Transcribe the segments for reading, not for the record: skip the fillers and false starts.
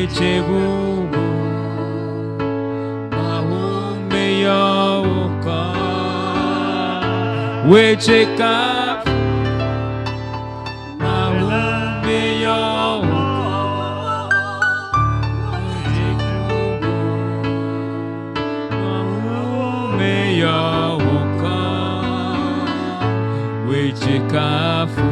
wechegugu maumeyoka wechekafu maumeyoka wechegugu maumeyoka wechekafu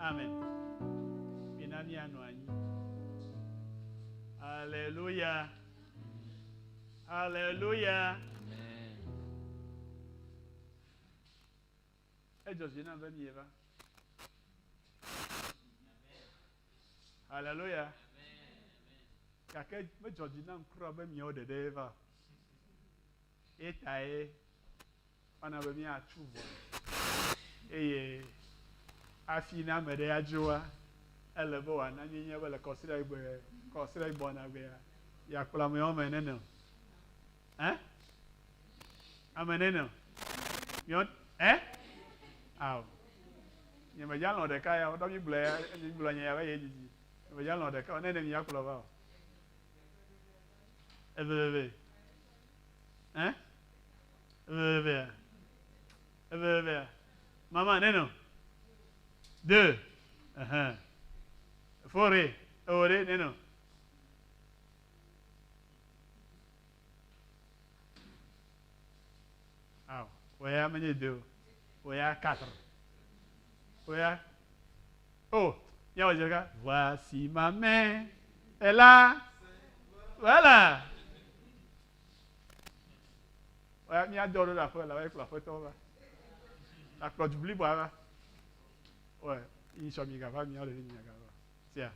Amen. Hallelujah. Hallelujah. Amen. Hallelujah. Kake me Georgina mkura be mi ode deva. Etae ana be mi achuvo. Eye afina mede ajua elebo ana nyinya bele consider igbo na be ya kula me o menene. Amenene. Yon aw. Nyema jalo de kaya o do mi bula nya ya ye jiji. Nyema jalo de kaya nene mi ya kula ba. Eve. Maman, non. Deux. Forêt. Ore, non. Ah, ouais, à mener deux. Ouais, à quatre. Ouais, à. Oh, il y a un gars. Voici ma main. Elle est là. Voilà. Ouais, mi adore la foi, la photo. La cloche du blé, voilà. Ouais, il s'est mis à faire, mi a donné mi à faire. Tiens.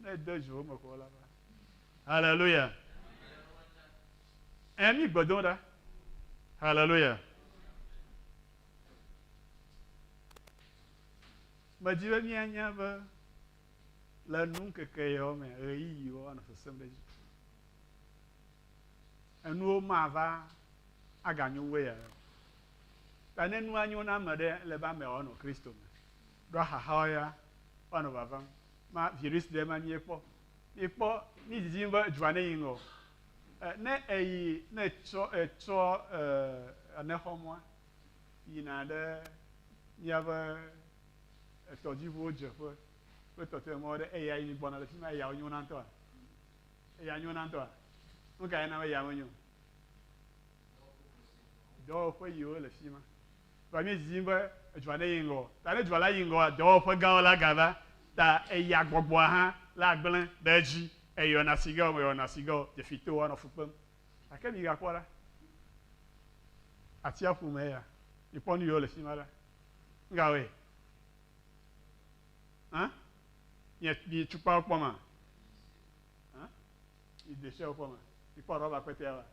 Les 2 jours, me quoi là-bas. Alléluia. Un mi godon là. Alléluia. Me dit mi anya ba. La nunca caiu, me aí eu na assembleia. Enu mava aganyu we. Tanenu anyu na made le ba me ono Kristo. Do ha ya ono baba. Ma virus de manie po. Ipo ni jimba juane yingo. Ne eyi ne cho ane homo. Yina de yaba tɔdziʋuwo dze ƒe kple tɔtɔmɔwo ɖe eya yi gbɔna le fi ma eyawo nyo na ŋutɔa eya nyo na ŋutɔa nu ka yina be eya menyo dɔwɔƒe yiwo le fi ma va mi didi be edzoa ne yi ŋgɔ ta ne dzoa la yi ŋgɔa dɔwɔƒe gãwo la gava ta eya gbɔgbɔa hã la gblẽ ɖe edzi eyɔna sigɔ me yɔna sigɔ dzefitowo anɔ fu kpem gake mi gakpɔ ɖa atiaƒu me ya mikpɔ nu yiwo le fi ma ɖa ngawoe mi tukpawo kpɔ ma mi desiawo kpɔ ma mikpɔ rɔba kpɛtɛa wa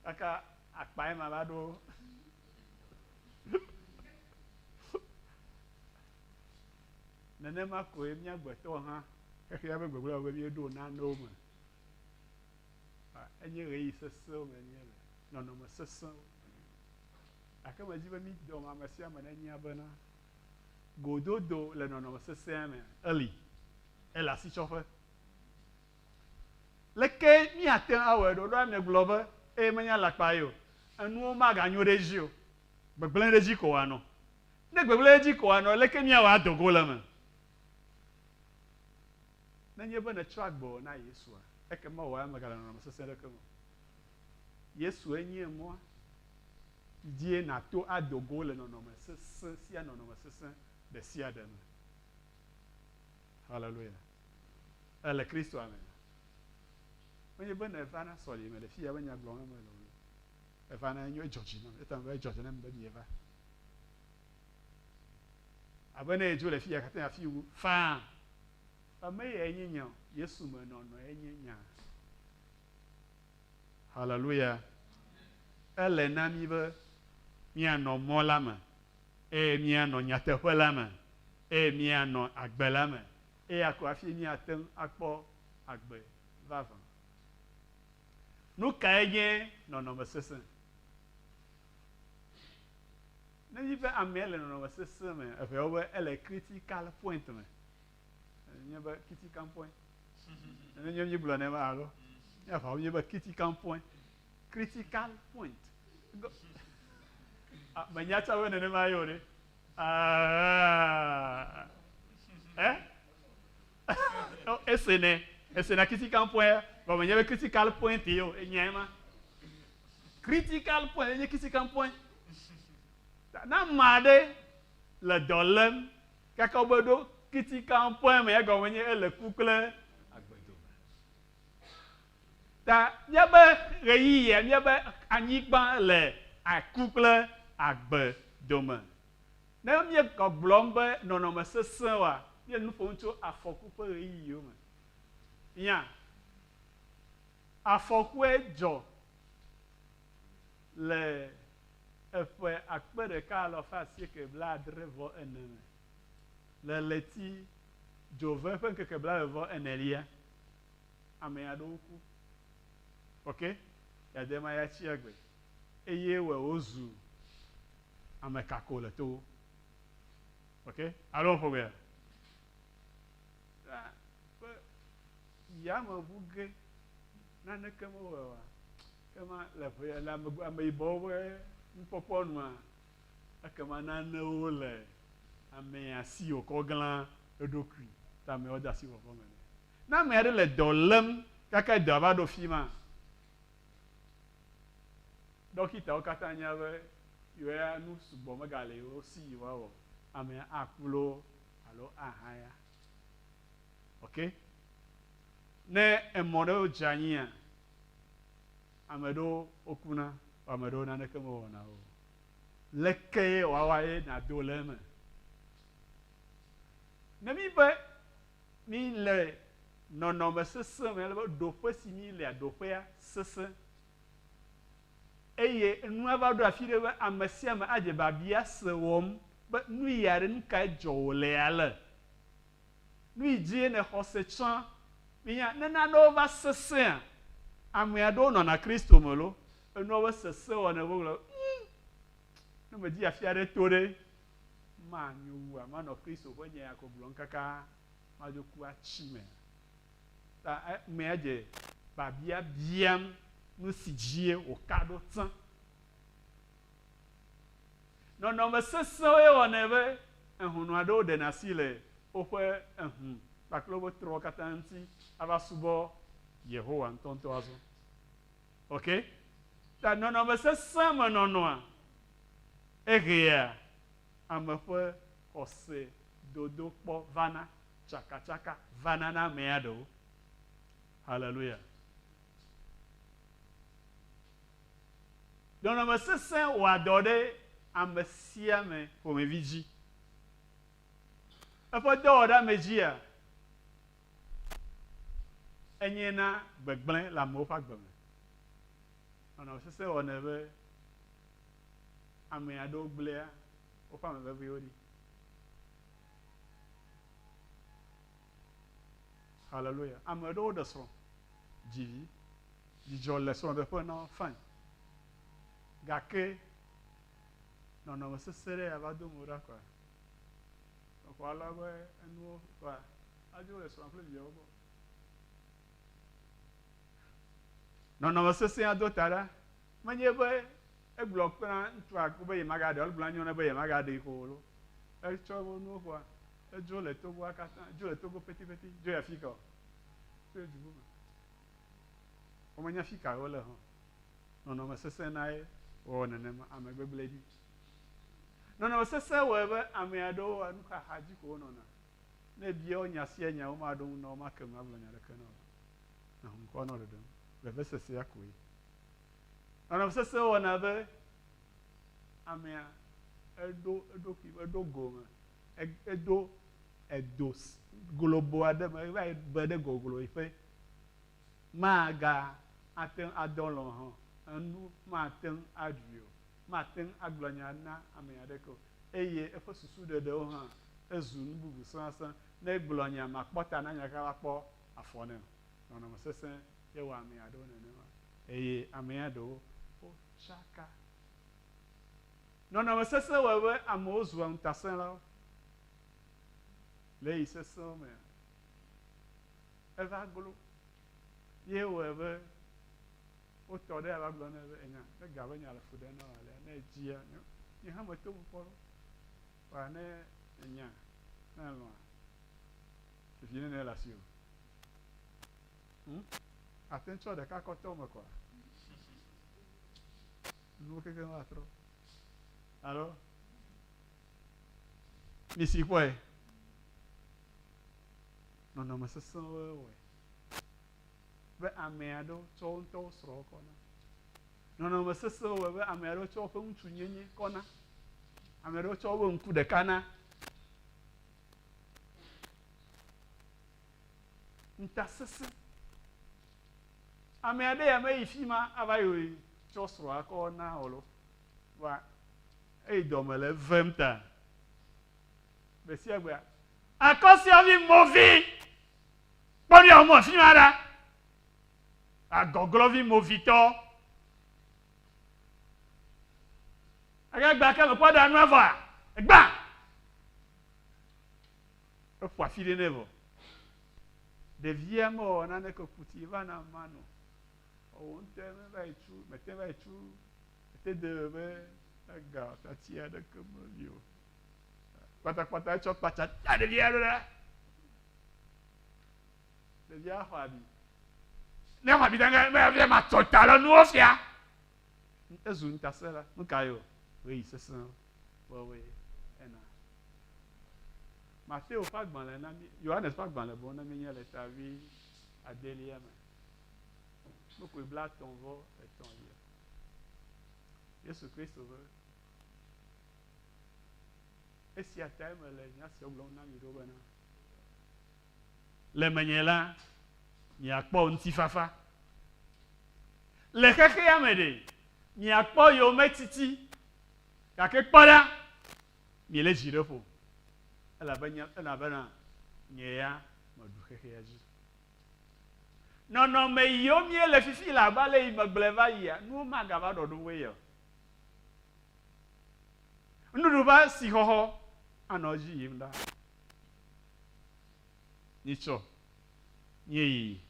kaka akpa ye ma va ɖo nenema koe mía gbetɔwo hã xexea be gbegblẽ be míeɖo nanewo me enye ɣeyiɣi sesẽwo me nye le nɔnɔme sesẽwo gake medzi be mí dɔm ame sia ame ne nya bena gododo le nɔnɔme sesẽa me eli ele asitsɔƒe leke míate awɔe ɖo ɖoa miegblɔ be eye menya le akpa yi o enuwo maganyo ɖe dzi o gbegblẽ ɖe dzi ko wòanɔ ne gbegblẽ ɖe dzi ko wòanɔ leke míawɔ adogo le me nenye be netsɔ agbe na Yesua ekema wò megale nɔnɔme sesẽ ɖeke me Yesu enye mɔa die nato adogo le nɔnɔme sesẽ sia nɔnɔme sesẽ ɖe sia ɖe me haleluya ele Kristo me menye be neva na sɔlime le fi ya be nyagblɔ me le o eva na enyo edzɔdzi nam eta be edzɔdzi nam be mieva abe ne edzo le fi ya katã afi wu faa ame ya enye nya Yesu me nɔnɔ enye nya haleluya ele na mi be míanɔ mɔ la me eye míanɔ nyateƒe la me eye míanɔ agbe la me eye akɔ afi míate ŋu akpɔ agbe vavã nu kae nye nɔnɔme sesẽ ne mi be amea le nɔnɔme sesẽ me eʋeawo be ele critical point me nye be critical point ne nye mi gblɔ ne ma alo nye aʋawo nye be critical point menya tsa be nenema yo ɖe esena critical point vɔ menye be critical point yo enyae ma critical point enye critical point na ma ɖe le dɔ lém kaka wo be ɖo critical point me egɔme nye ele ku kple agbedome ta míabe ɣeyiɣia míabe anyigba le aku kple agbedome ne míegɔgblɔm be nɔnɔme sesẽ wa mie nu ƒom tso afɔku ƒe ɣeyiɣiwo me nya afɔkue dzɔ le eƒe 1994 me le leti dzove ƒe ŋkeke 24 ame aɖewo ku ok yadema ya tsi agbe eye wozu ame kako le towo ok alo ƒo gbea yameʋu ge naneke mewɔe oa kema le ameyibɔwo ƒe nukpɔkpɔ nua ekema nanewo le ame asi wòkɔ glã eɖokui ta amewo de asi wɔƒɔ me ne ame aɖe le dɔ lém kaka dɔa va ɖo fi ma dɔkitawo katã nya be yewoa nu sugbɔ megale yewo si yewoawɔ amea akplo alo ahaya ok ne emɔ ɖewo dze anyia ame ɖewo wokuna ame ɖewo naneke mewɔna o leke ye wòawɔ ye nado le eme ne mi be mi le nɔnɔme sesẽ me le be ɖoƒe si mi lea ɖoƒea sesẽ eye nua va ɖo afi ɖe be ame sia ame adze babia se wɔm be nu ya ɖe nu kae dzɔ wò le ya le nu yi dzi ne xɔse tsã minya ne nanewo va sesẽa ame aɖewo nɔna Kristo me lo enuwo be sesẽ wɔna be gblɔ ne me dzi afi aɖe to ɖe manyo wua manɔ Kristo ƒe nya ya ko gblɔm kaka madzo ku atsi me ta mea dze babia biam nu si dzie wòka ɖo tsã nɔnɔme sesẽwo ye wɔnɛ be ehunu aɖewo ɖena asi le woƒe ehu kpakple woƒe trɔ katã ŋuti ava subɔ Yehowa ŋutɔŋutɔ azɔ. Ok? Ta nɔnɔme sesẽ me nɔnɔa eghea ame ƒe xɔse dodo kpɔ vana tsakatsaka vana na amea ɖewo. Hallelujah. Nɔnɔme sesẽ wɔa dɔ ɖe ame sia ame ƒomevi dzi. Eƒe dɔwɔɖa ame dzia enye na gbegblẽ le amewo ƒe agbe me. Nɔnɔme sesẽ wɔnɛ be ame aɖewo gblẽa woƒe ame veviwo ɖi. Hallelujah. Ame aɖewo ɖe srɔ̃, dzivi, dzidzɔ le srɔ̃ɖeƒe na wo, fine. Gake nɔnɔme sesẽ ɖe ava do mo ɖa koa, xɔ ala be enuwo koa adzo le srɔ̃ kple viawo gbɔ. Nɔnɔme sesẽ ado ta ɖa, menye be egblɔ kpena ŋutsua be yemagaɖe, egblɔ nyɔnua be yemagaɖe ko lo. Etsɔ eƒe nuwo koa edzo le Togoa katã, dzo le Togo petipeti, dzo yi afi ka o, dzo yi du bubu. Womenya fi ka wole hã. Nɔnɔme sesẽ nae wɔ nenema, ame gbegblẽ ɖi. Nɔnɔme sesẽ wɔe be ame aɖewo nu xaxa dzi ko wonɔna. Ne bia wo nya sia nya womaɖo ŋu na wo, make ŋu agblɔ nya ɖeke na wo. Na ŋkɔ nɔ ɖeɖem. Veve sesea koe. Nɔnɔme sesẽ wɔna be amea eɖo gome, eɖo edo golobo aɖe me, eva yi be ɖe goglo yi ƒe maga ate ŋu adɔ lɔ hã, enu mate ŋu aɖui o, mate ŋu agblɔ nya na ame aɖeke o, eye eƒe susu ɖeɖewo hã ezu nu bubu sãsã. Ne gblɔ nya makpɔ ta na nya kava kpɔ afɔ nɛ o. Nɔnɔme sesẽ ye wɔ ame aɖewo nenema, eye amea ɖewo wotsaka. Nɔnɔme sesẽ wɔ be amewo zua ŋutasẽlawo le yi sesẽwo mea. Eva glo ye wɔ be wotɔ ɖe ava gblɔ nɛ be enya ne ga be nya le fu ɖe na wo alea ne edzia nye hã meto ŋu kpɔ ɖo. Wa ne enya ne lɔ̃a fifi ne le asi o. Ate ŋu tsɔ ɖeka kɔtɔ me koa nuwo kekeŋ va trɔ. Alo? Misi kpɔe. Nɔnɔme sesẽwo wɔe. Be ame aɖewo tsɔ wo ŋutɔwo srɔ̃wo kɔna. Nɔnɔme sesẽwo wɔ be ame aɖewo tsɔ woƒe ŋutsu nyenye kɔna. Ame aɖewo tsɔ woƒe ŋku ɖeka na. Ŋutasesẽ. Ame aɖe ya meyi fi ma ava yi tsɔ srɔ̃a kɔ na o lo. Wa eyi dɔme le vem ta. Gbe sia gbea, akɔsiavi movi kpɔɖi ɔmɔ fi ma ɖa. Agɔglɔvi movitɔ. Age gba ke me kpɔ ɖa nu avɔa, egba. Eƒo afi ɖe nɛ vɔ. Ɖevia mewɔ naneke kuti va na mano. Owó ŋutɔ meva yi tsu, mete va yi tsu, mete de be ega tati aɖeke meli o. Kpatakpata etsɔ kpatsa ta ɖevia ɖo ɖa. Ɖevia xɔ abi. Ne xɔ abi danga be ma tsɔ ta le nuwo fia. Ezu ŋutasẽla. Nu ka ye o? Woyi sesẽ wɔwoe ena. Mateo ƒe agbalẽ na mi, Yohanes ƒe agbalẽ bo na mi nye le tavi adelia me. Nukui bla etɔ̃ vɔ etɔ̃lia. Yesu Kristo be esia tae me le nya sia gblɔm na mi ɖo bena le menye la miakpɔ ŋutifafa. Le xexea me ɖe miakpɔ yometiti gake kpɔ ɖa miele dzi ɖe ƒo. Elabena nye ya meɖu xexea dzi. Nɔnɔme yiwo miele fifi le aba le yi megble va yia, nuwo magava ɖɔɖo woe ya. Nuɖuɖu va si xɔxɔ anɔ dzi yim ɖa. Nyitsɔ, nye yi,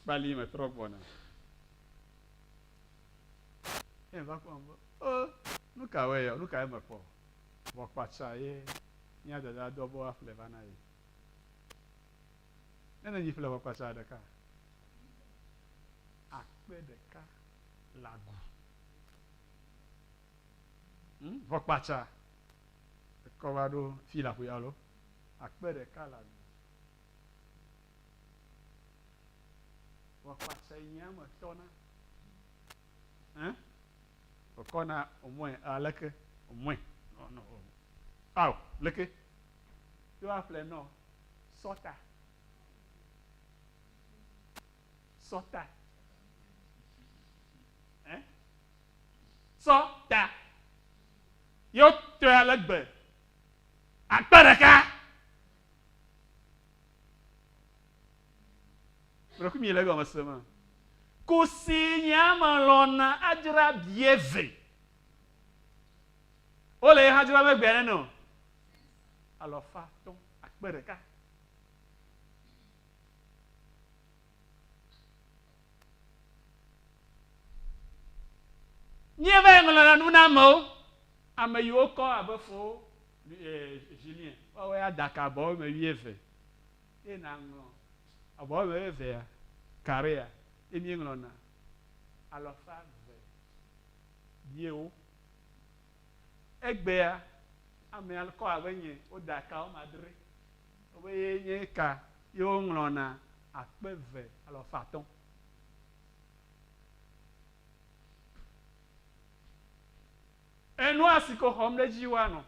kpali me trɔ gbɔna. Va kpɔm be, nu ka woe ya, nu ka ye me kpɔ? Vɔ kpatsa ye nya dada dobo afle vana yi nene nyi fle wakpacha deka akpe deka lagu wakpacha kowa do fila kuyalo akpe deka lagu wakpacha nyama tona okona omwe aleke omwe no aw leke yo afle no sota sota yo to alagbe akparaka Broku mi lego masema kusinya malona ajra bieve ole hajra me gbere no alofa ton akparaka Nieve ngolana nuna mo ameyo ko abefo Julien o ya dakabo me wieve e na nglo abo me wieve ya karea e mi ngolana alofa ve bieo egbe ya ame alko abenye o daka o madre o be nye ka yo ngolana akpeve alofa ton enu asiko homle jiwano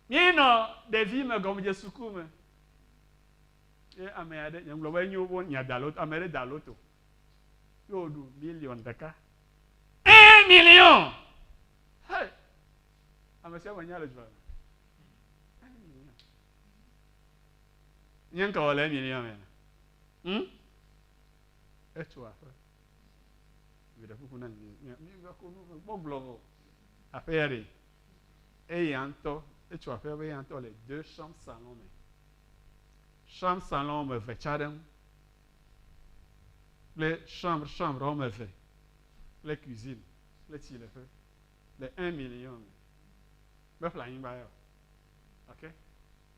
mino devi me gomje sukume e ameade nyanglo ba nyubo nya dalot amere daloto yo du million daka 1 million hey amese wanya le jwa nyanka wala million men etu afa vida fukuna mi ko no boglo affaire et yanto et tu as fait yanto les 2 chambres salon mais chambre salon me fait chadem les chambre on me fait les cuisines les tile fait les 1 million me flying by OK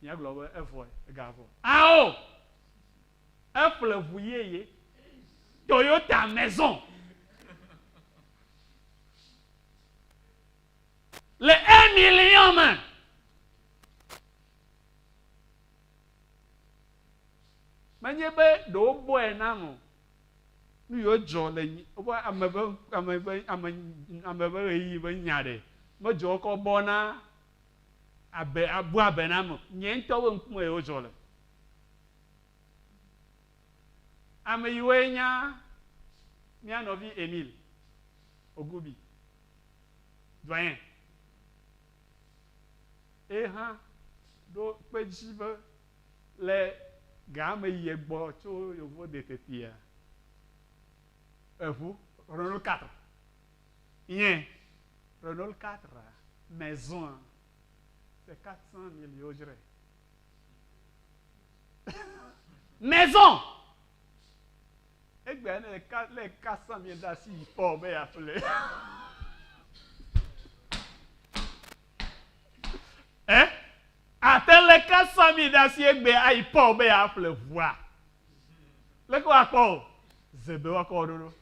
il y a global effort gavo ah oh effort vouyer Toyota maison les 1 million man manyebe do boy namo nu yo jo le obo amebe yi be nyade mo jo ko bona abu abenamo nyento we nkumo yo jo le ameyiwe nya mi anovi Emile Ogubi doyen do pejibe le game yegbo to yovo de tepia vous Renault 4 bien Renault 4 maison c'est 400 000 €. Maison et bien les 400 000 d'assis pour me appeler hein attends les 400 000 d'acier be ai po be apple voix le ko akọ zebe wa ko dodo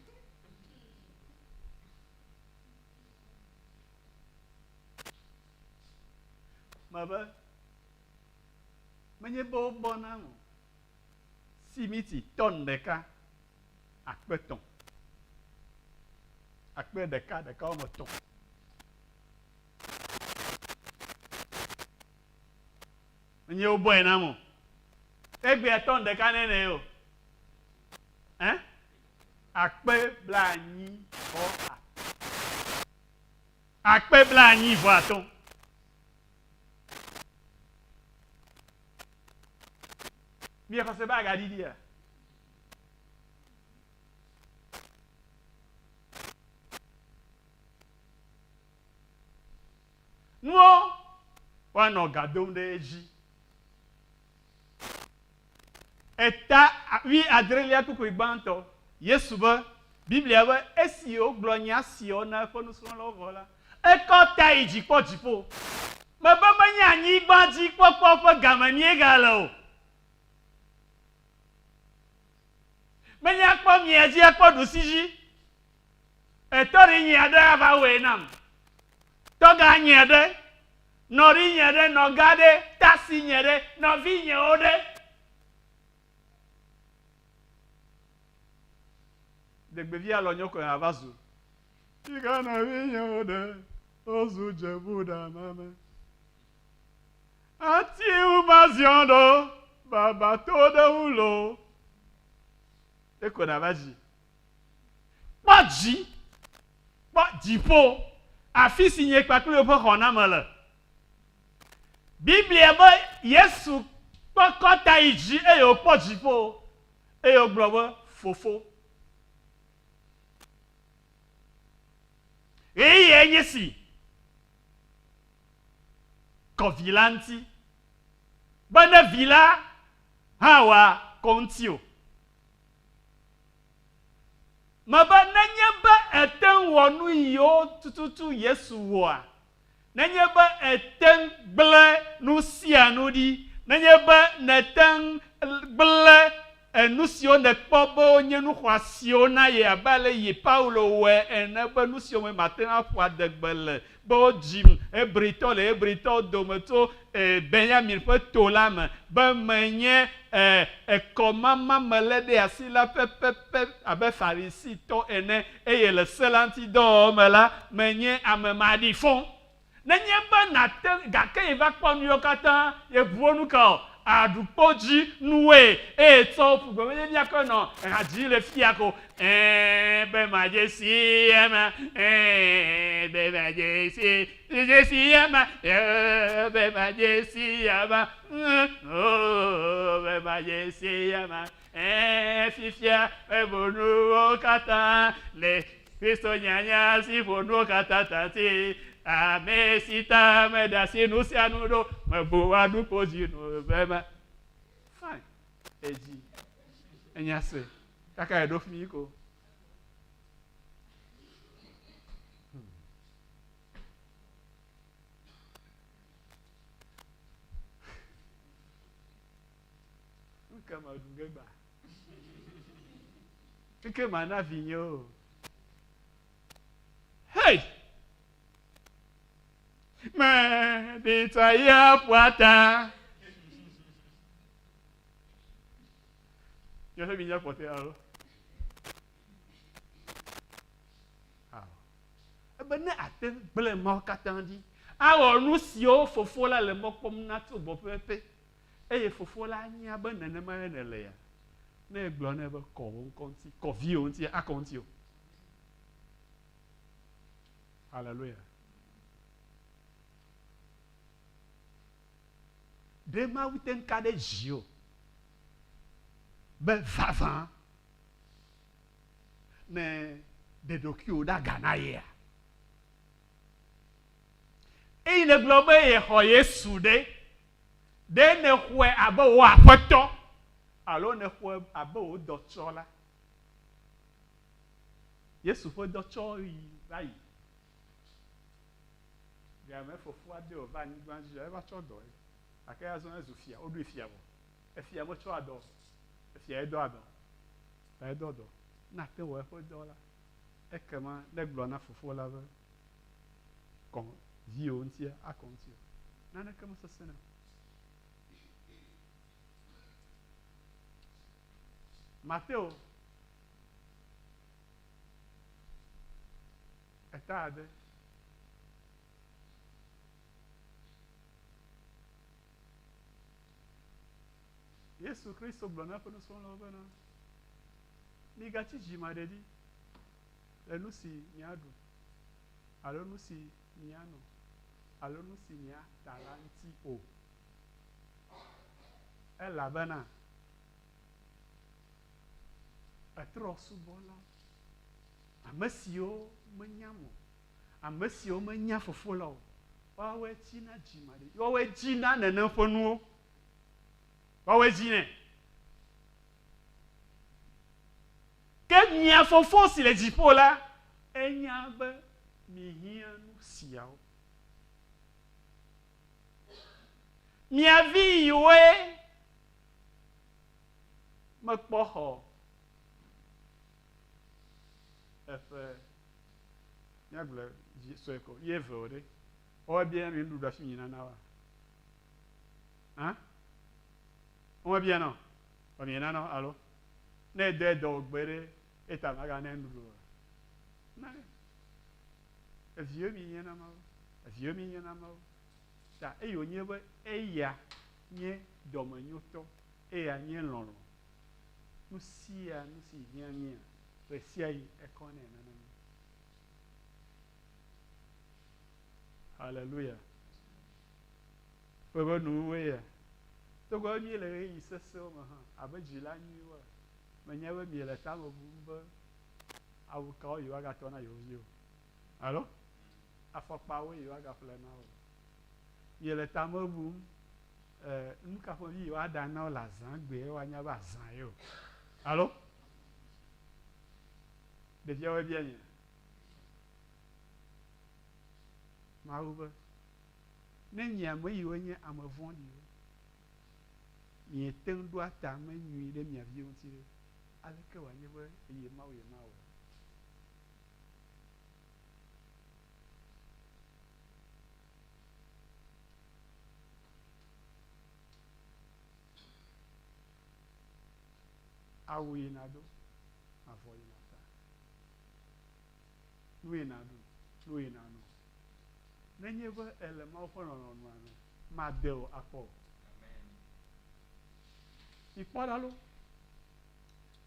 maba menye bo bona mo simiti ton deka akpeton akpe deka o mo ton menye o boy na mo egbe ton deka nene yo hein akpe blanyi o akpe blanyi vo aton mi ko se ba ga Didier no wa no gadom de eji eta wi adrelia kuku igbanto yesu ba biblia ba esi o glonya si o na fo nu so lo vola ekɔta yi dzikpɔ dziƒo mebe menye anyigba dzikpɔkpɔ ƒe gamenie gale o menye akpɔ mia dzi akpɔ ɖusi dzi etɔri nye aɖe ava wɔe nam tɔga nye aɖe nɔri nye aɖe nɔga aɖe tasi nye aɖe nɔvi nyewo ɖe ɖegbevi alɔnyɔ ko ava zu tika nɔvi nyewo ɖe ozu dzebu ɖa mame atiwu ma ziɔ ɖo baba to ɖe wu lo eko na va dzi kpɔ dzi kpɔ dziƒo afi si nye kpakple woƒe xɔname le biblia be yesu kpɔkɔta yi dzi eye wòkpɔ dziƒo eye wògblɔ be fofo eye nye si kɔ vi la ŋuti be ne vi la hã wòa kɔ ŋuti o mebe nenye be ete ŋu wɔ nu yiwo tututu yesu wɔa nenye be ete ŋu gblẽ nu sia nu ɖi nenye be nete ŋu gblẽ nu siwo nekpɔ be wonye nu xɔasiwo na ye abe ale yi paulo wɔe ene be nu siwo me mate ŋu aƒo adegbe le be wodzim hebritɔ le hebritɔwo dome tso benyamin ƒe to la me be menye ekɔmama mele ɖe asi la pɛpɛpɛ abe farisitɔ ene eye le se la ŋuti dɔwɔwɔ me la menye ame maɖifɔ nenye be nate gake yi va kpɔ nuwo katã yebuwo nu ka o aɖukpo dzi nuwoe eye tsɔ ƒugbe menye miakɔ nɔ hadzi le fia ko be madze si ema be madze si ema be madze si ema be madze si ema fifia ebo nuwo katã le Kristo nyanya si ƒo nuwo katã tati ame si ta me da si nu sia nu ɖo me bo wa nu ƒo dzi nu be ma fine edzi enya se kaka eɖo fi mi ko nke ma du ge gba keke ma na vi nye o hey me dita ya puata yo se vinya pote alo ebe ne ate gble ma katã di awɔ nu siwo fofo la le mɔ kpɔm na tso gbɔ pɛpɛ eye fofo la nya be nenema ne le ya ne gblɔ ne be kɔ wo ŋkɔ ŋuti kɔ vi wo ŋuti akɔ ŋuti o hallelujah de ma wute nka ɖe dzi o be vavã ne ɖeɖokuiwo ɖe aga na yea eye ne gblɔ be yexɔ Yesu ɖe ne xɔe abe wo aƒetɔ alo ne xɔe abe wo dɔtsɔla Yesu ƒe dɔtsɔ yi va yi game fofoa de wòva anyigba dzi eva tsɔ dɔ ye gake azɔ ezu fia woɖoe fia vɔ efia metsɔ adɔ efia edɔ adɔ ta edɔ dɔ na te wɔ eƒe dɔ la ekema ne gblɔ na fofo la be kɔ viwo ŋuti akɔ ŋuti o naneke mesesẽ na Mateo eta ade Yesu Kristo gblɔ na eƒe nusrɔ̃lawo bena migatsi dzimaɖeɖi le nu si miaɖu alo nu si mianɔ alo nu si miata la ŋuti o elabena etrɔ subɔla ame siwo menya mo ame siwo menya fofo la o woawoe dzina dzimaɖeɖi woawoe dzina nenem ƒe nuwo woawoe dzine ke mia fofo si le dziƒo la enya be mihia nu siao. Mia vie yoe me kpoho. Efe nyagble soeko yevore. O bien mi ndu da fini na wa. Hein? On bien non? O bien non, allo? Ne de do gbere eta maga ne ndu. Na. E vieux mi yana ma. E vieux mi yana ma. Ta e yo nyebe e ya nye domanyoto e ya nye lolo. Nu si nyanya. Re si ai e kone na na. Hallelujah. Febe nu we ya. To go mi le yi seso ma ha. Abeji la nyi wa. Me nya we mi le ta mo bumbe. Awu ka o yo aga to na yo yo. Allo? Afokpa we yo aga fle na o. Mi le ta mo bum nu ka fo yi wa da na la zan gbe wa nya ba zan yo. Allo? De via we bien ni. Ma uba. Ne nya mo yi we nya amavon di. Ni ten do ata ma nyi de mi avi onti de. Ale ke wa nya we yi ma o. Awu inado, avo inata. Nu inano. Nenye be elema ofo no ma deo akpo. Ikpodalo.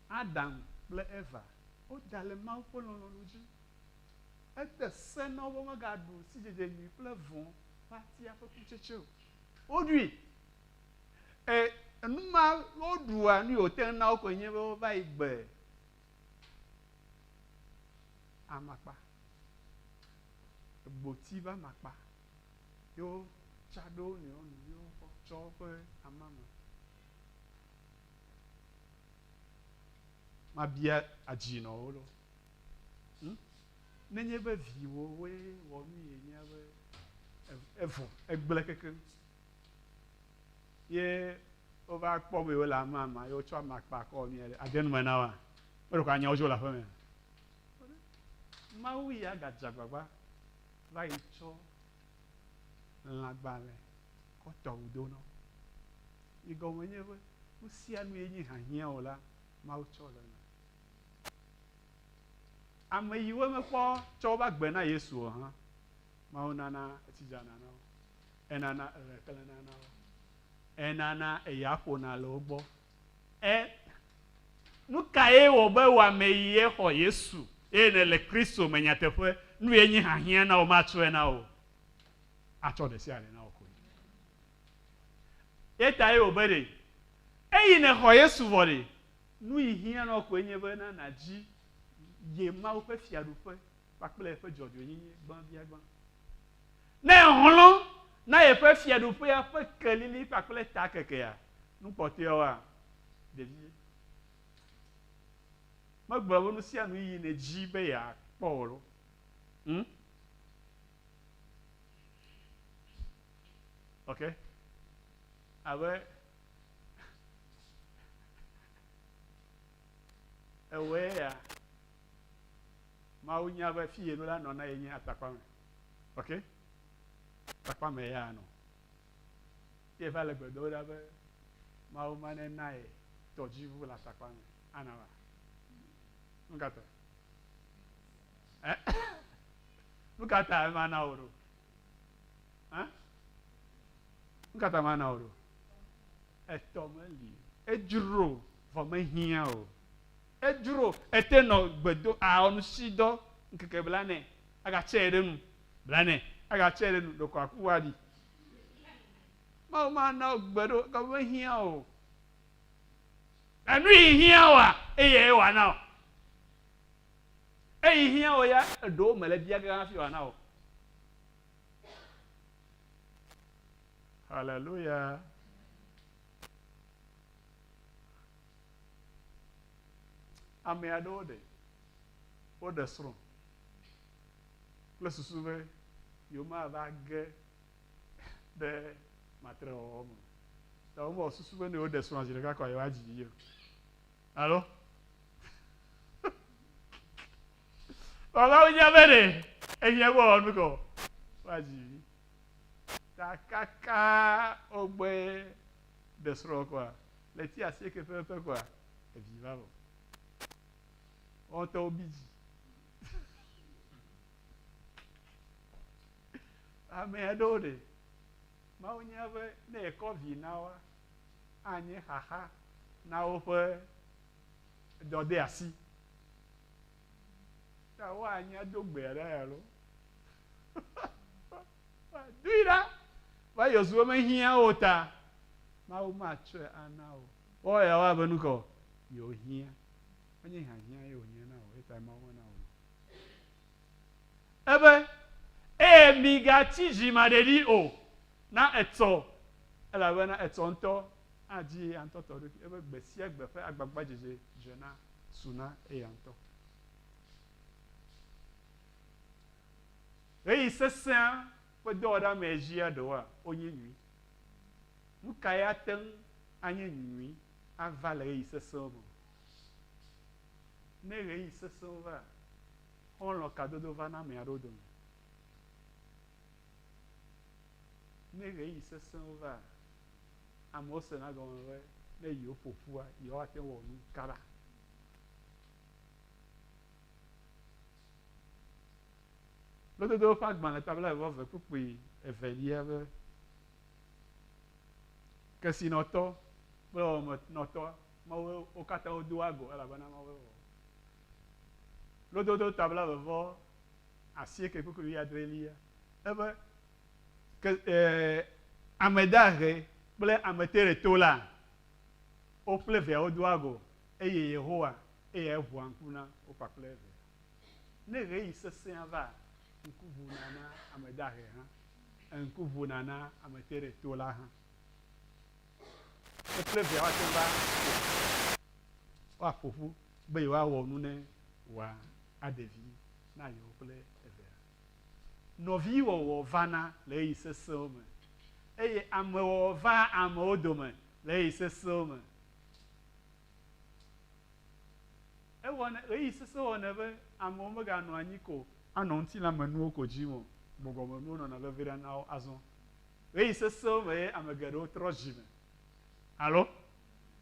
Adam ble Eva. O dale ma ofo no ji. E de se na wo ma ga du si jeje ni ple von parti afo kucheche. Odui. Numa odua ni hotel na ko yin be ba igbe amapa gboti ba mapa yo chado ni onu yo cho pe amama ma bia ajino olo nenye be viwo we wo mi enya be evo egble keke ye o va kpɔ be la mama yo tsɔ amakpa kɔ mi adenu me na wa o de ko anya o dzo la ƒe me mawu ya gadza gbagba va yi tsɔ lãgbalẽ kɔ tɔ wudo nɔ yi gɔme nye be nu sia nu ye nyi hahia o la mawu tsɔ le me ame yiwo me kpɔ tsɔ wobe agbe na Yesu o hã mawu nana etidzana na wo enana ekele nana wo enana eya ƒona le wo gbɔ nu ka ye wɔ be wɔame yi ye xɔ Yesu eye ne le Kristo me nyateƒe nu ye nyi hahia na wo matsɔe na wo atsɔ ɖe sia ɖe na wo koe ye ta ye wɔ be ɖe eyi ne xɔ Yesu vɔ ɖe nu yi hia na wo koe nye be na nadzi ye Mawu ƒe fiaɖuƒe kpakple eƒe dzɔdzɔenyenye gbã ne hlɔ na yeƒe fiaɖuƒea ƒe kelili kpakple takekea nu kpɔtɔewoa ɖevi megblɔ be nu sia nu yi ne dzi be yeakpɔ o lo ok abe ewoe ya Mawu nya be fi ye no la nɔ na ye nye atakpame ok atakpame ya nɔ ye va le gbe do ɖa be Mawu ma ne na ye tɔdziʋu le atakpame ana va nukata nukata ema na wo ɖo nukata ma na wo ɖo etɔ meli edzro vɔ mehia o edzro ete nɔ gbedo awɔnusi dɔ nkeke bla nɛ aga tsɛ ɖe nu bla nɛ aga tsɛ ɖe nu ɖeko akuwa ɖi Mawu ma na wo gbe ɖo ka mehia o enu yi hia oa eye wa na o eyi hia o ya eɖewo me le bia gã fi wa na o hallelujah ame aɖewo ɖe srɔ̃ kple susu be yewomava ge ɖe matre wɔwɔ me. Ta womewɔ susu be ne woɖe srɔ̃ zi ɖeka kɔ yewoadzi yi o. Alo? Wòava wonya be ɖe ehiã be wɔwɔ nu kɔ woadzi yi. Ta kaka wogbe ɖe srɔ̃ kɔa le ti 90 ƒe kɔa evi va vɔ. Wɔn ŋutɔ wobi dzi. Ame aɖewo ɖe Mawu nya be ne ekɔ vi na woa anye xaxa na woƒe dɔde asi. Ta woanya do gbe ɖe ya lo. Dui ɖa va Yozuo mehiã wo ta Mawu matsɔe ana o. Woya woabe nu kɔ yewo hiã. Menye hiãhiã ye wònye na o, eta Mawu mena o. Ebe migatsi dzimaɖeɖi o na etsɔ elabena etsɔ ŋutɔ adzi eya ŋutɔ tɔ ɖokui ebe gbe sia gbe ƒe agbagba dzedze dzena suna eya ŋutɔ. Ɣeyiɣi sesẽa ƒe dɔwɔɖa AMEHI ɖewoa wonye nyui. Nu ka ya te ŋu anye nyui ava le ɣeyiɣi sesẽwo me? Ne ɣeyiɣi sesẽwo va, xɔlɔ̃ kadodo va na ame aɖewo dome. Ne ɣeyiɣi sesẽwo va, amewo sena gɔme be ne yewo ƒoƒua yewoate wɔ nu kaba. Lododo ƒe agbalẽ tabla 22 be kesinɔtɔ kple wɔmenɔtɔ Mawu wo katã wodo ago elabena Mawu wɔ. Lododo tabla 97 ebe ame dahe kple ame teɖeto la woƒle viawo do ago eye Yehowa eye eʋua ŋku na wo kpakple evea. Ne ɣeyiɣi sesẽa va, ŋku ʋuna na ame dahe hã, ŋku ʋuna na ame teɖeto la hã. Woƒle viawo ate va woaƒoƒu be yewoawɔ nu ne wòa aɖevi na yewo kple evea. Nɔvi wɔwɔ vana le ɣeyiɣi sesẽwo me eye amewɔwɔ va amewo dome le ɣeyiɣi sesẽwo me. Ɣeyiɣi sesẽ wɔnɛ be amewo meganɔ anyi ko anɔ ŋutilãmenuwo ko dzim o, gbɔgbɔmenuwo nɔna veve ɖa na wo azɔ. Ɣeyiɣi sesẽwo me ye ame geɖewo trɔ zi me. Alo?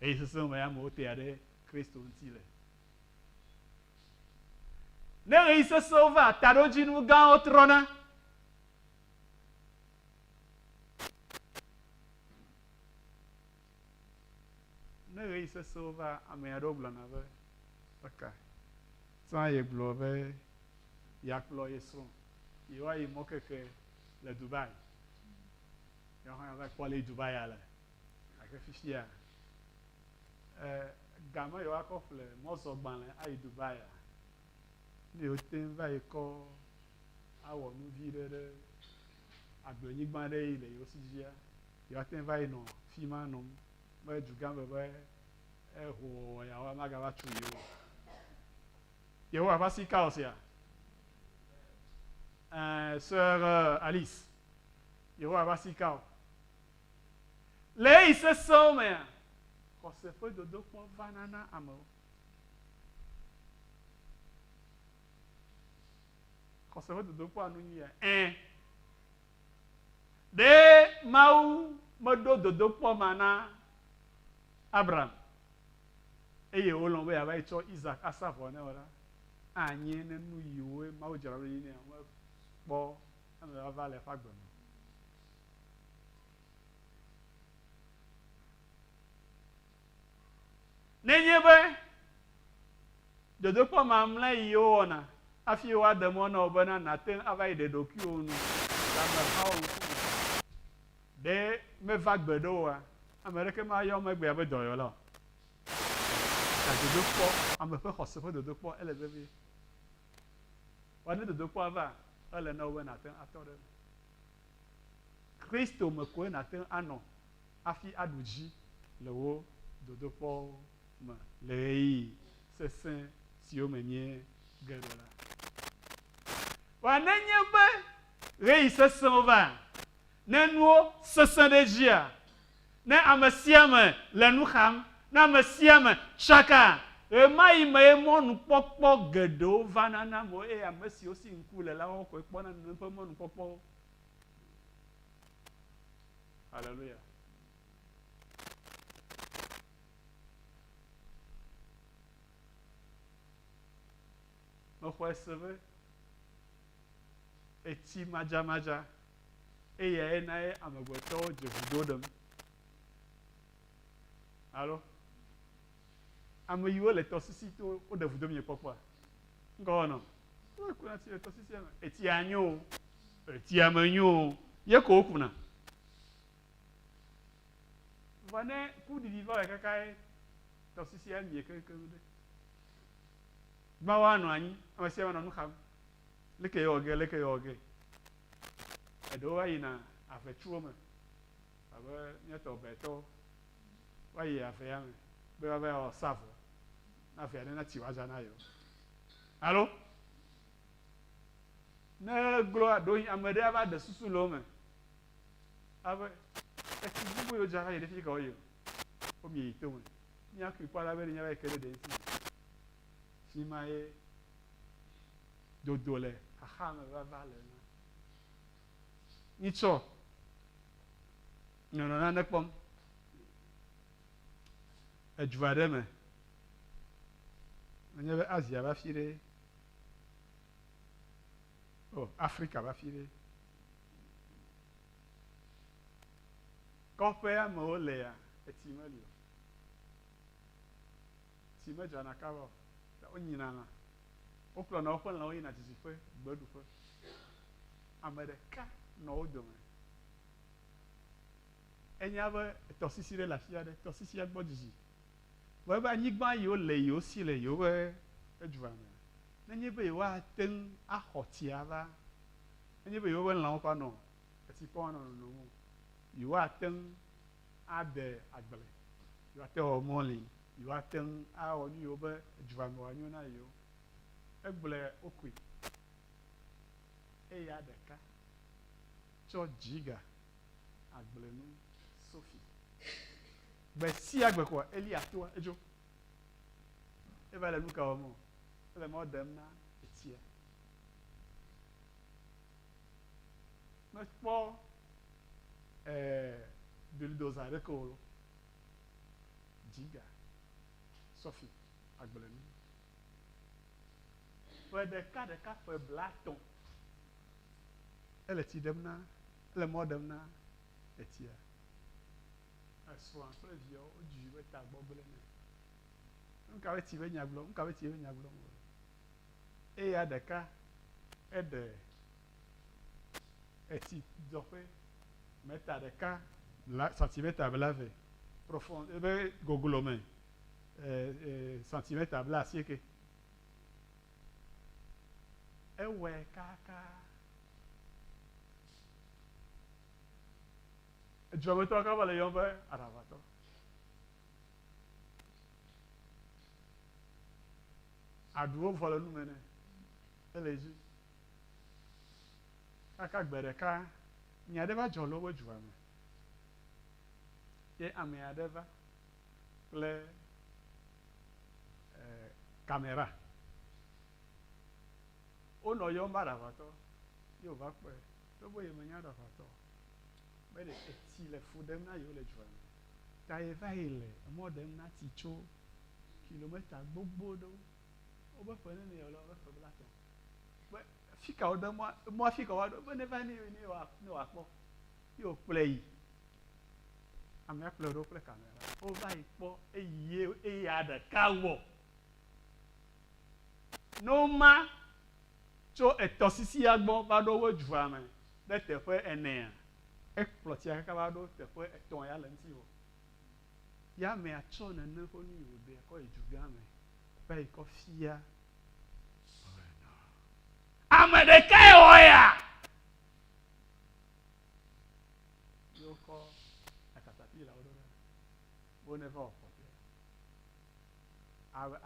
Ɣeyiɣi sesẽwo me ye amewo tea ɖe Kristo ŋuti le. Ne ɣeyiɣi sesẽwo va, taɖodzinu gãwo trɔna. Ne ɣeyiɣi sesẽwo va, ame aɖewo gblɔna be eka tsã ye gblɔ be yeakplɔ ye srɔ̃ yewoayi mɔkeke le Dubai. Yewo hã yeva kpɔ le Dubai le gake fifia game yewoakɔ ƒle mɔzɔgbalẽ ayi Dubai. Ne yewote va yi kɔ awɔ nu vi ɖe agblenyigba ɖe yi le yewo si dzia, yewoate va yi nɔ fi ma nɔm be dugãme be ehowɔwɔ yawoa magava tso yewo. Yehowa va si ka sia. Sœur Alice, Yehowa va si ka. Le ɣeyiɣi sesẽwo mea, xɔse ƒe dodokpɔ vana na amewo. Xɔse ƒe dodokpɔa nu nyia ɖe Mawu meɖo dodokpɔ ma na Abraham eye wolɔ̃ be yeava yi tsɔ Isaac asa vɔ ne wo la, anye ne nu yiwo Mawu dzra ɖo yi nea mekpɔ eme vava le eƒe agbe me. Nenye be dodokpɔ mamlɛ yiwo wɔna hafi woaɖe mɔ na wo bena nàte ŋu ava yi ɖe ɖokuiwo nu le amehawo ŋkume, ɖe meva gbe ɖe woa, ame ɖeke mayɔ megbea be dɔyɔla o. Ta dodokpɔ, ame ƒe xɔse ƒe dodokpɔ ele vevie. Wa ne dodokpɔa va, ele na wo be nàte ŋu atɔ ɖe eme. Kristo me koe nàte ŋu anɔ hafi aɖu dzi le wo dodokpɔwo me le ɣeyiɣi sesẽ siwo me nye ge ɖo la. Wa nenye be rei sesem va. Ne nuwo sesem de jia. Ne amesiame le nu xam, ne amesiame chaka. Ema yi me mo nu kpɔkpɔ geɖewo va nana mo eye ame siwo si ŋku le la wo koe kpɔna nu ƒe mo nu kpɔkpɔwo. Hallelujah. Mexɔ ese be eti madzamadza eya ena ye amegbetɔwo dze vudo ɖem. Alo ame yiwo le tɔsisi to wo ɖe vudo mi kpɔkpɔa ŋgɔ nɔ wo kuna ti le tɔsisi me etia nyo etia me nyo ye ko kuna va ne kuɖiɖi va le kaka ye tɔsisia mie keŋkeŋ ɖe gbawo anɔ anyi ame sia nɔ nu xam leke ye wɔ ge eɖewo va yina avetuwo me abe míetɔ betɔwo va yi avea me be va wɔ savo na avea ɖe na tsi woadza na yewo alo ne gblɔ ɖo ame ɖe ava ɖe susu le wo me abe etsi bubu yiwo dza va yi ɖe fi ka wo yi wo mi yi to me míakui kpɔ la be ne va yi ke ɖe ɖe ŋuti fi ma ye dodo le xaxa me va le na nyitsɔ nɔnɔ nane kpɔm edu aɖe me menye be Asia va fi ɖe Afrika va fi ɖe kɔƒe amewo le ya etsi meli o tsi medzana kaba o wonyina lã wokplɔna woƒe lãwo yina dzidziƒe gbeɖuƒe ame ɖeka nɔ wo dome enya be tɔsisi ɖe le afi aɖe tɔsisia gbɔ dzidzi vɔ ebe anyigba yiwo le yiwo si le yiwo be edua me nenye be yewo ate ŋu axɔ tsia va nenye be yewo be lãwo ƒe anɔ etsikpɔ anɔ nonom o yewo ate ŋu aɖe agble yewo ate wɔ mɔli yewo ate ŋu awɔ nu yiwo be edua me wòanyo na yewo egblẽ wokui eya ɖeka tsɔ dziga agblenu sofi gbe sia gbe koa eli atoa edzo eva le nu ka wɔm o ele mɔ ɖem na etsia mekpɔ bulldozer aɖeke o dziga sofi agblenu ƒe ɖeka ƒe blatɔ ele tsi ɖem na ele mɔ ɖem na etsia esrɔ̃a kple viawo wodzi be ta gbɔ gblẽ nɛ nuka be tsi be nya gblɔm nuka be tsi be nya gblɔm o eya ɖeka eɖe etsi dzɔƒe meta ɖeka santimètre blaeve profond ebe goglo me santimètre blaasieke ewɔe kaka edzuametɔ kaba le yɔm be aɖaʋatɔ aɖuwo vɔ le nume nɛ ele dzi kaka gbe ɖeka nya ɖe va dzɔ le wobe dzua me ye ame aɖe va kple kamera wonɔ yɔm be aɖaʋatɔ ye wòva kpɔe togbɔ ye menya aɖaʋatɔ be ɖe etsi le fu ɖem na yewo le dzua me ta ye va yi le emɔ ɖem na tsi tso kilomita gbogbo ɖewo wobe ƒe nene ye le wobe ƒe blatɔ be fi ka woɖe mɔa fi ka woaɖo be ne va ne wòakpɔ ye wòkplɔe yi amea kplɔe ɖo kple kamera wova yi kpɔ eya ɖeka wɔ ne woma tso etɔsisia gbɔ va ɖo wo dzua me ɖe teƒe enea ekplɔ tsia kaka va ɖo teƒe etɔ̃ ya le ŋuti o ya amea tsɔ nene ƒe nu yi wòɖe kɔ yi du gã me va yi kɔ fia ame ɖeka ye wɔ ya yewo kɔ akatapila wo ɖo ɖe wo ne va wɔ kɔƒea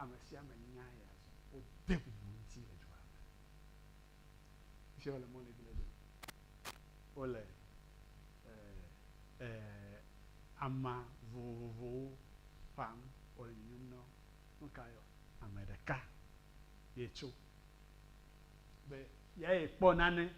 ame sia me nya ya wode bubu ŋuti le dzua me fiɔ le mɔ le gble do wole ama vovovowo ƒam wole nyim na nu ka yɔ ame ɖeka ye tso be ye kpɔ nane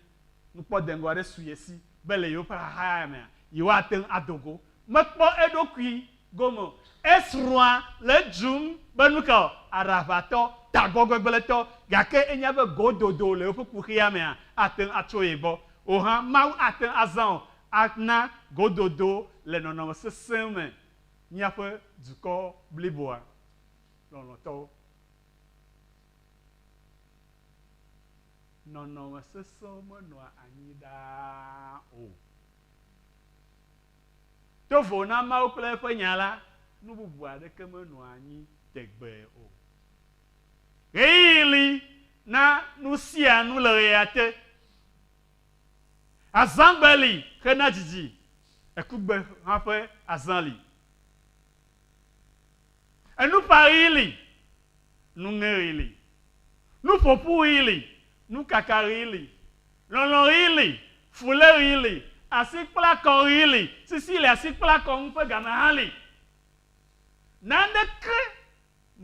nukpɔdeŋgɔ aɖe su ye si be le yewoƒe xaxa mea yewoate ŋu adogo mekpɔ eɖokui gome esrɔ̃a le dzum be nu ka aravatɔ tagbɔgbegblẽtɔ gake enya be gododo le woƒe kuxia mea ate ŋu atso ye gbɔ o hã mawu ate ŋu azã o ana gododo le nɔnɔme sesẽ me míaƒe dukɔ bliboa lɔlɔ̃tɔwo nɔnɔme sesẽwo menɔa anyi ɖaa o tovo na mawu kple eƒe nya la nu bubu aɖeke menɔa anyi tegbe o ɣeyiɣi li na nu sia nu le ɣea te azãgbe li hena dzidzi ekugbe hã ƒe azã li enuƒaɣi li nuŋeɣi li nuƒoƒuɣi li nukakaɣi li lɔlɔɣi li fuléɣi li asikplakɔɣi li sisi le asikplakɔ ŋu ƒe game hã li naneke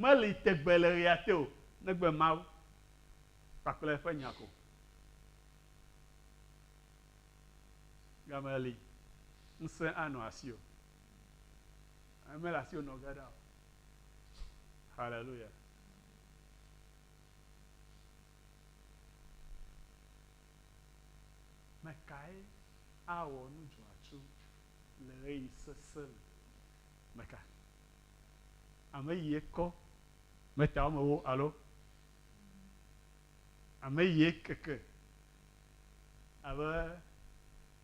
meli tegbe le ɣea te o negbe mawu kpakple eƒe nya ko game li ŋusẽ anɔ asi o mele asi o nɔ ge ɖa o haleluya mekae awɔ nu dzɔatsu le ɣeyiɣi sesẽ me meka ame yie kɔ meta wɔme wo alo ame yie keke abe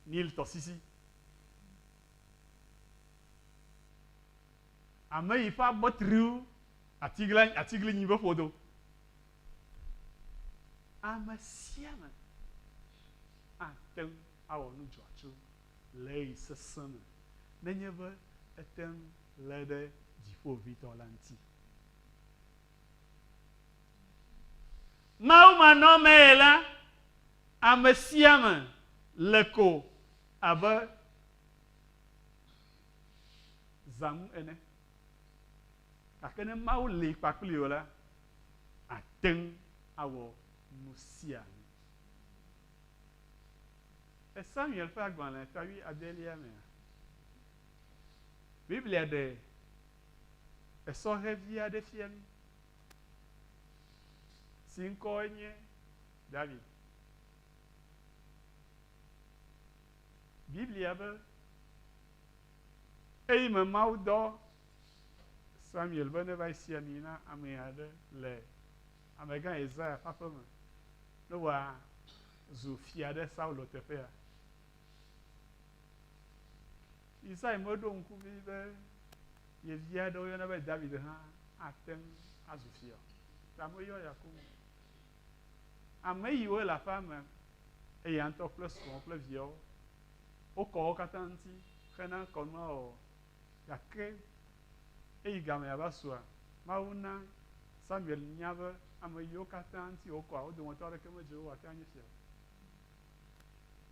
Nil tɔsisi ame yi ƒe abɔtriwo atiglinyi be ƒodo ame sia me ate ŋu awɔ nu dzɔatsu le ɣeyiɣi sesẽ me nenye be ete ŋu lé ɖe dziƒovitɔ la ŋuti mawumanɔme la ame sia me le ko abe zãmu ene gake ne mawu li kpakpli o la ate ŋu awɔ nu sia nu Samuel ƒe agbalẽ tawi adelia mea Biblia ɖe esɔhevi aɖe fia mí si ŋkɔe nye David Biblia be eyi me mawu dɔ Samuel be ne va si ami na ame aɖe le amegã Isaiah ƒe aƒe me ne wòazu fia ɖe Saulo teƒea Isaiah meɖo ŋku be yevi aɖe woyɔna be David hã ate ŋu azu fia ta meyɔ Yakobo ame yiwo le aƒea me eya ŋutɔ kple srɔ̃ kple viawo wokɔ wo katã ŋuti hena kɔnua wɔwɔ gake eyi game ava sua mawu na Samuel nya be ame yiwo katã ŋuti wokɔa wo dometɔ aɖeke medze wo ate ŋu anye fia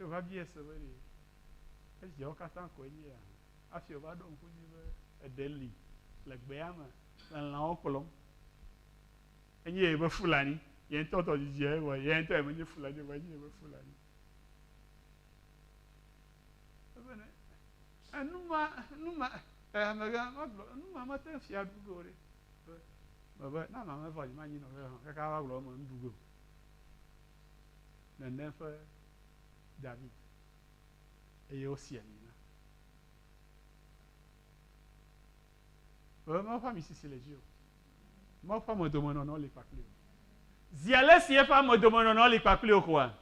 o va bia se be ɖe eviawo katã koe nye ya hafi wòva ɖo ŋku dzi be eɖe li le gbea me le lãwo kplɔm enye ye be Fulani ye ŋutɔ tɔdzidzia wɔ ye ŋutɔ ye menye Fulani o enye ye be Fulani amegã numa mete ŋu fia ɖu ge o ɖe mebe na mame vɔ dzi manyi nɔƒe hã kaka va gblɔ me nuɖu ge o nene ƒe David eye wosi ami na mawu ƒe amisisi le dzi o mawu ƒe amedomenɔnɔ li kpakpli o zi ale si eƒe amedomenɔnɔ li kpakpli o koa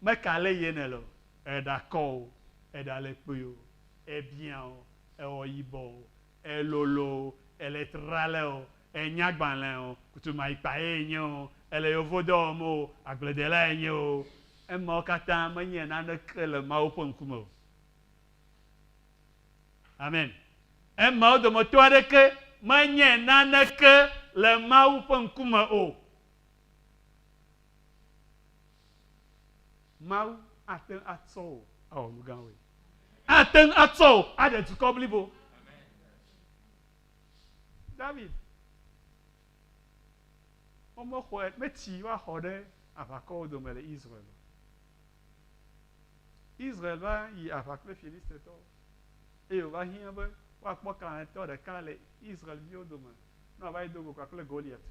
meka le yene le o eɖa kɔ o eɖa le kpui o ebiã o ewɔ yibɔ o elolo o ele trale o enyagbalẽ o kutumayikpa ye nye o ele yovodɔ wɔm o agbledela ye nye o emawo katã menye naneke le mawu ƒe ŋkume o amen emawo dometɔ aɖeke menye naneke le mawu ƒe ŋkume o Mau ate atso au mugawe. Ate atso ade tukoblibo. David. Omo khoet meti wa khode avako do mele Israël. Israël va y avak le Philiste to. Et on va hier ba wa kwa kan to de kale Israël bio do ma. No va do kwa le Goliath.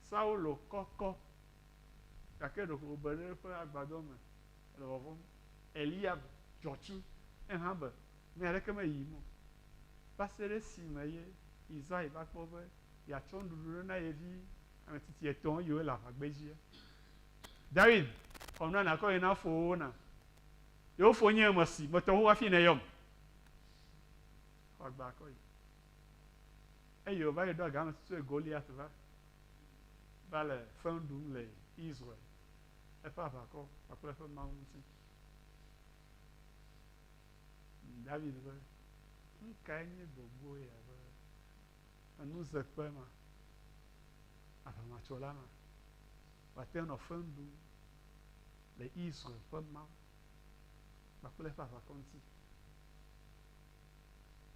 Saulo koko. Kakero ko bere fa agbado ma. Lo vont Eliab Jochu en hamba. Mais avec ma yimo. Passer si maye Isaïe va pauvre. Ya chondu na yevi ametiti eton yo la agbeji. David on na ko ina fo na. Yo fo nye masi, mo to wa fi na yom. Agba ko yi. E yo va do ga so Goliath va. Va le fondum le Israël. E fa va ko, après fa mountain. David va. Nkanye bobo ya va. Anu zakpa ma. Afa ma chola ma. Va te no fondum le Israël fa ma. Bakule fa fa konti.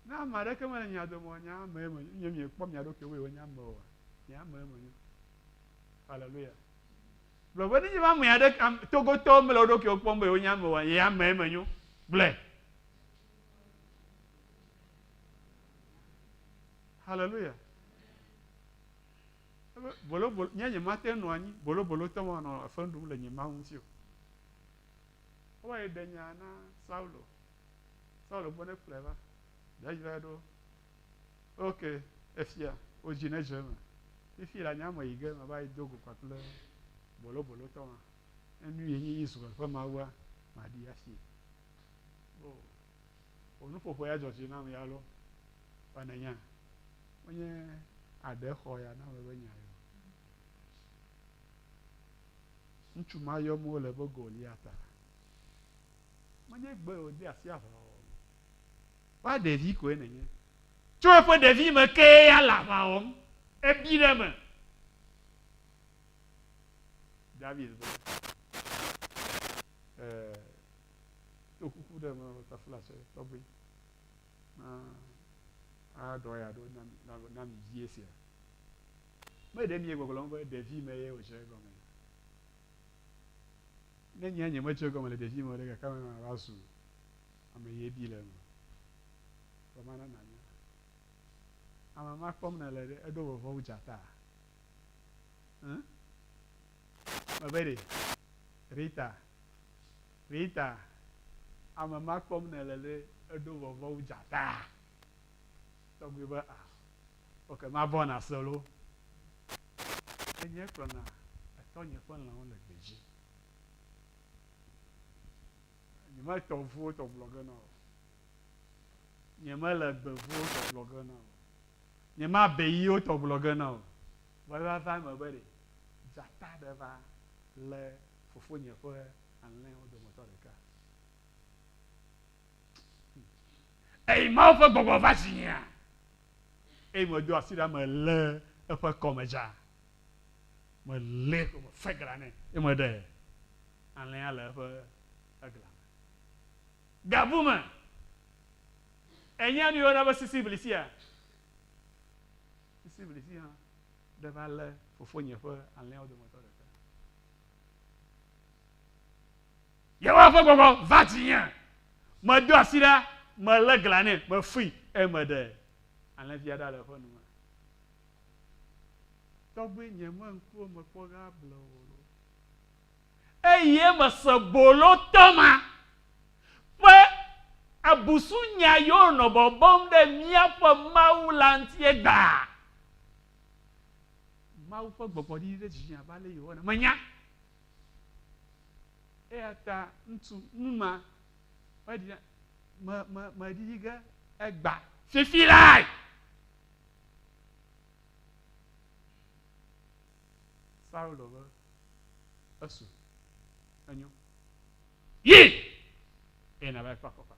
Na mare ke ma nya do mo nya me mo nyem kpom nya do ke we nya mo wa. Nya me mo nyu. Hallelujah. Blo bani ji ma mo ya de togo to me lo do ke kpom be nya mo wa ya me mo nyu. Ble. Hallelujah. Bolo nya nya mate no anyi bolo to mo no afandum le nya ma hunti o. O e de nya na Saulo bone pleva. Da ji do. Okay, efia o jine jema. Ifi la nya mo ige ma ba dogo kwa ple bolo to ma. Enu yin Israel fa ma wa ma di afi. Oh. Onu fofo ya joji na ya lo. Pa na nya. Onye ade ho ya na we nya yo. Nchu ma yo mo le bo Goliath. Manye gbe o de asia fa. Wa David ko enye. Tu fo David me ke ya la fa om. E bi le me. David. To kuku de me ta flash to bi. Do ya do na mi yesia. Me de mi egogolo mbo David me ye o je go me. Ne nya nya me je go me David mo de ka me ma su. Ame ye bi le me. Romana na nya. Ama ma pom na le de do vo jata. Mabere. Rita. Ama ma pom na le do vo jata. So we were okay, ma bona solo. Enye krona. Atonye pon la on le beji. Ni ma to vo to blogger na. Ni ma le be vo to blogger na. Ni ma be yi to blogger na. Wa va ma bere. Jata de va le fofo nye fo anlen o do motor de ka. Ei ma fo gogo va sia. Et me doit si me le un peu comme ça. Me le comme fait glaner. Et me de en l'air le peu glaner. Gabouma. Et n'y a ni on a pas sensible ici. Sensible ici hein. Devant le faut fournir peu en l'air de moteur de ça. Ya va faire gogo va tien. Me doit si là me le glaner, me fuit et me de la vie à la fin. Togbe nyema nko me kpoga blo. Eye me se bolo toma. Pe abusu nya yo no bobom de mia po mawu lantie gba. Mawu po gbogbo di de jiyan ba le yo na manya. E ata ntu numa. Wa di ma di ga egba. Fifi lai. Saulo va asu anyo yi e na va pa ko pa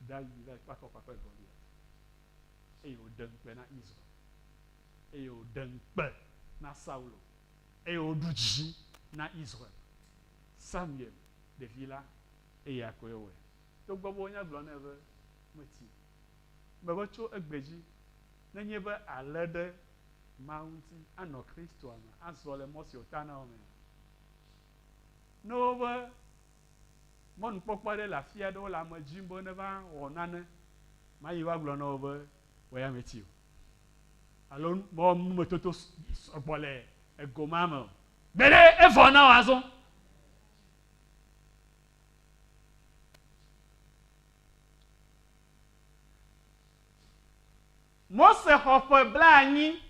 dal va pa ko pa Goliath e o dan pe na Israel e o dan pe na Saulo eye woɖu dzi na Israel. Samuel ɖevi la eye akɔe wɔe. Togbɔ be wonya gblɔ nɛ be meti. Mebe tso egbe dzi nenye be alé ɖe Mawu ŋuti anɔ Kristoa me azɔ le mɔ si wòta na wo me. Ne wobe mɔnukpɔkpɔ ɖe le afi aɖe wole ame dzim be neva wɔ nane, mayi va gblɔ na wo be woya meti o. Alo mɔ numetoto sɔgbɔ le ego ma me o. Gbeɖe evɔ na wo azɔ. Mose xɔ ƒe 80,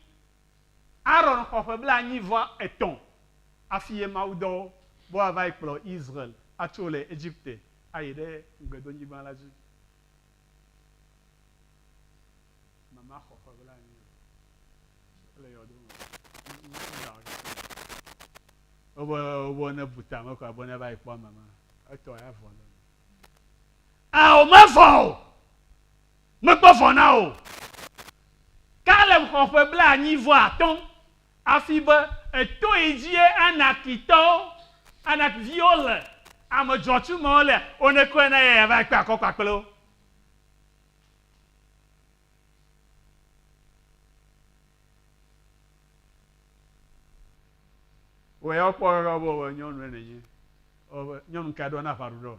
Aaron xɔ ƒe 83 hafi ye mawudɔwo be woava yi kplɔ Israel atso le Egypte ayi ɖe gbedonyigba la dzi. Mama xɔ ƒe 80 le yɔdo me. Wobe ne buta me ko abe ne va yi kpɔ mama. Etɔ ya vɔ le. O mevɔ o. Mekpɔ vɔ na o. Kaleb xɔ ƒe 85 hafi be eto yi dzie Anakitɔwo, Anakviwo le, ame dzɔtsumewo le, wonekɔe na ye va kpe akɔ kpakple wo. Woya kpɔ be nyɔnu nenye, nyɔnu ka ɖo na ʋaɖuɖɔ.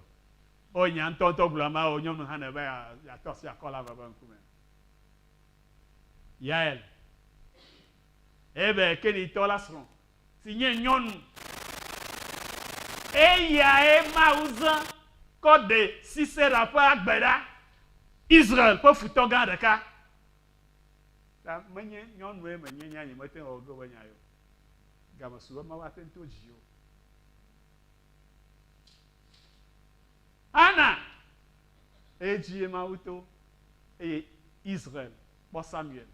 O nya ŋutɔ gblɔ ma o nyɔnu hã ne be yatɔ si akɔ la va be ŋkume. Yael, ebe Kenitɔ la srɔ̃ si nye nyɔnu, eyae Mawu zã kɔ ɖe Sisera ƒe agbe ɖa, Israel ƒe futɔ gã ɖeka. Ta menye nyɔnue menye nya nye mete wɔ ge be nya yo. Gamesu be Mawu ate ŋu to dzi o. Ana edzi Mawu to eye Israel kpɔ Samuel.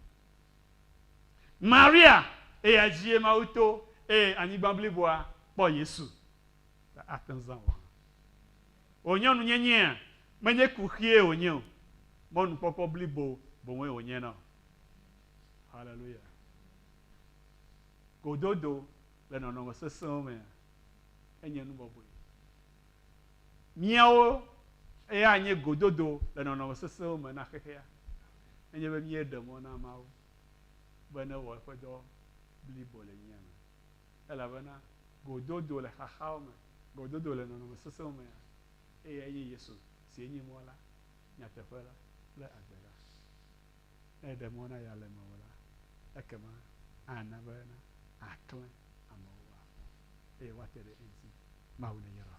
Maria eya dzi Mawu to eye anyigba bliboa kpɔ Yesu. Ate ŋu zã wɔ. O nyɔnu nyenyea menye kuxie wònye o. Mɔnukpɔkpɔ blibo boŋue wònye na o. Hallelujah. Gododo le nɔnɔme sesẽwo me enye nu bɔbɔe. Míawo eya nye gododo le nɔnɔme sesẽwo me na xexea. Enye be míeɖe mɔ na Mawu be ne wɔ eƒe dɔ blibo le mía me. Elabena gododo le xaxawo me, gododo le nɔnɔme sesẽwo me eya nye Yesu si nye mɔ la, nyateƒe la kple agbe la. Ne eɖe mɔ na ya le me la, ekema ana be aklẽ amewo akpɔ eye woate ɖe eŋuti. Mawu ne yra.